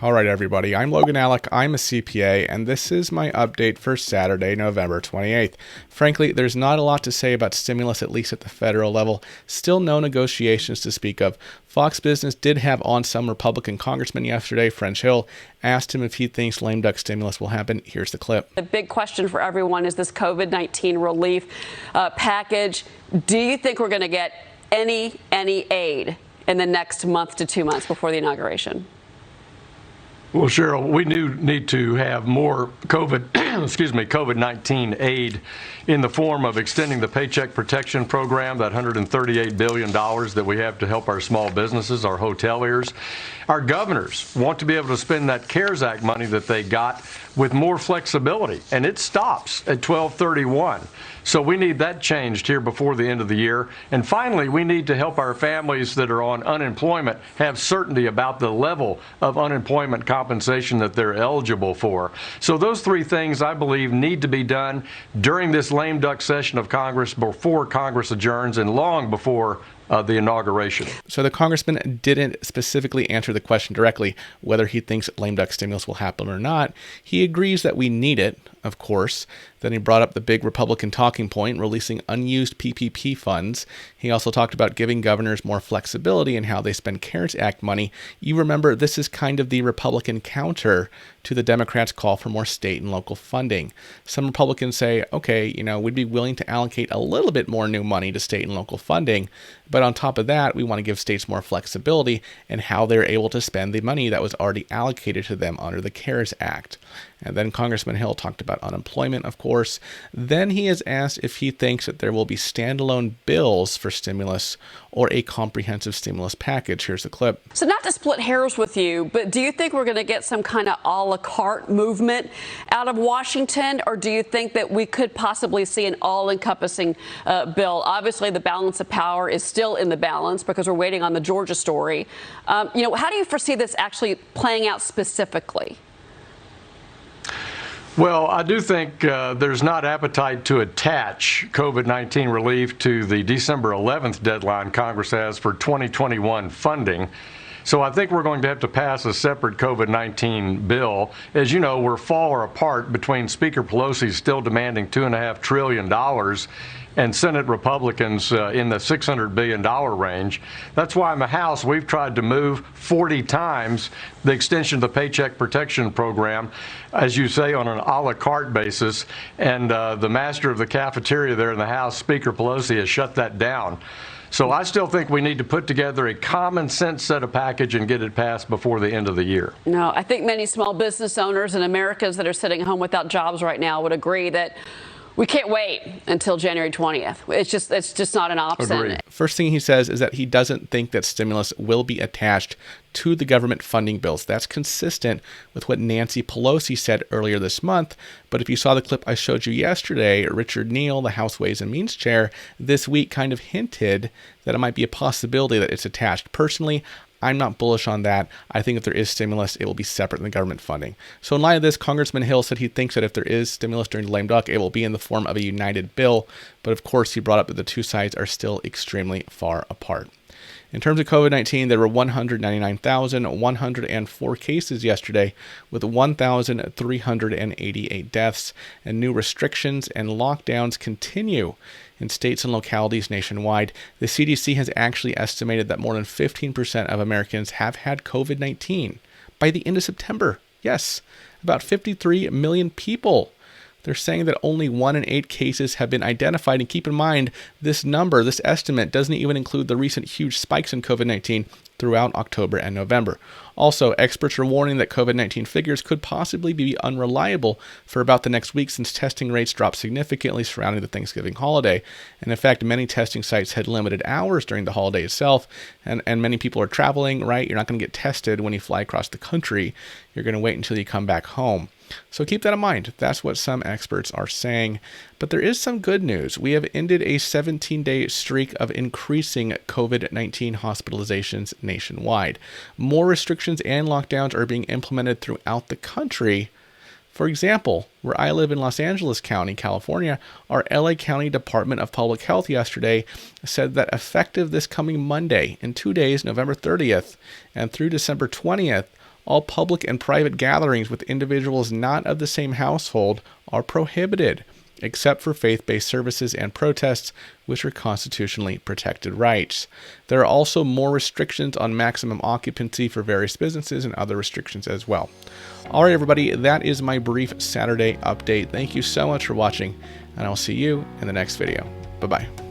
All right, everybody. I'm Logan Alec. I'm a CPA, and this is my update for Saturday, November 28th. Frankly, there's not a lot to say about stimulus, at least at the federal level. Still no negotiations to speak of. Fox Business did have on some Republican congressman yesterday, French Hill, asked him if he thinks lame duck stimulus will happen. Here's the clip. The big question for everyone is this COVID-19 relief package. Do you think we're going to get any aid in the next month to 2 months before the inauguration? Well, Cheryl, we do need to have more COVID-19 aid in the form of extending the Paycheck Protection Program, that $138 billion that we have to help our small businesses, our hoteliers. Our governors want to be able to spend that CARES Act money that they got with more flexibility, and it stops at 12/31. So we need that changed here before the end of the year. And finally, we need to help our families that are on unemployment have certainty about the level of unemployment compensation that they're eligible for. So those three things, I believe, need to be done during this lame duck session of Congress before Congress adjourns and long before the inauguration. So the congressman didn't specifically answer the question directly whether he thinks lame duck stimulus will happen or not. He agrees that we need it, of course. Then he brought up the big Republican talking point, releasing unused PPP funds. He also talked about giving governors more flexibility in how they spend CARES Act money. You remember, this is kind of the Republican counter to the Democrats' call for more state and local funding. Some Republicans say, okay, we'd be willing to allocate a little bit more new money to state and local funding, but on top of that, we want to give states more flexibility in how they're able to spend the money that was already allocated to them under the CARES Act. And then Congressman Hill talked about unemployment, of course. Then he is asked if he thinks that there will be standalone bills for stimulus or a comprehensive stimulus package. Here's the clip. So not to split hairs with you, but do you think we're going to get some kind of a la carte movement out of Washington, or do you think that we could possibly see an all-encompassing bill? Obviously, the balance of power is still in the balance because we're waiting on the Georgia story. How do you foresee this actually playing out specifically? Well, I do think there's not appetite to attach COVID-19 relief to the December 11th deadline Congress has for 2021 funding. So I think we're going to have to pass a separate COVID-19 bill. As you know, we're far apart between Speaker Pelosi still demanding $2.5 trillion and Senate Republicans in the $600 billion range. That's why in the House we've tried to move 40 times the extension of the Paycheck Protection Program, as you say, on an a la carte basis. And the master of the cafeteria there in the House, Speaker Pelosi, has shut that down. So I still think we need to put together a common sense set of package and get it passed before the end of the year. No, I think many small business owners and Americans that are sitting home without jobs right now would agree that we can't wait until January 20th. It's just not an option. Agreed. First thing he says is that he doesn't think that stimulus will be attached to the government funding bills. That's consistent with what Nancy Pelosi said earlier this month. But if you saw the clip I showed you yesterday, Richard Neal, the House Ways and Means chair, this week kind of hinted that it might be a possibility that it's attached. Personally, I'm not bullish on that. I think if there is stimulus, it will be separate than the government funding. So in light of this, Congressman Hill said he thinks that if there is stimulus during the lame duck, it will be in the form of a united bill. But of course, he brought up that the two sides are still extremely far apart. In terms of COVID-19, there were 199,104 cases yesterday, with 1,388 deaths, and new restrictions and lockdowns continue in states and localities nationwide. The CDC has actually estimated that more than 15% of Americans have had COVID-19 by the end of September. Yes, about 53 million people. They're saying that only 1 in 8 cases have been identified. And keep in mind, this number, this estimate, doesn't even include the recent huge spikes in COVID-19 throughout October and November. Also, experts are warning that COVID-19 figures could possibly be unreliable for about the next week since testing rates dropped significantly surrounding the Thanksgiving holiday. And in fact, many testing sites had limited hours during the holiday itself, and many people are traveling, right? You're not going to get tested when you fly across the country. You're going to wait until you come back home. So keep that in mind. That's what some experts are saying. But there is some good news. We have ended a 17-day streak of increasing COVID-19 hospitalizations nationwide. More restrictions and lockdowns are being implemented throughout the country. For example, where I live in Los Angeles County, California, our LA County Department of Public Health yesterday said that effective this coming Monday, in 2 days, November 30th and through December 20th, All public and private gatherings with individuals not of the same household are prohibited, except for faith-based services and protests, which are constitutionally protected rights. There are also more restrictions on maximum occupancy for various businesses and other restrictions as well. All right, everybody, that is my brief Saturday update. Thank you so much for watching, and I'll see you in the next video. Bye-bye.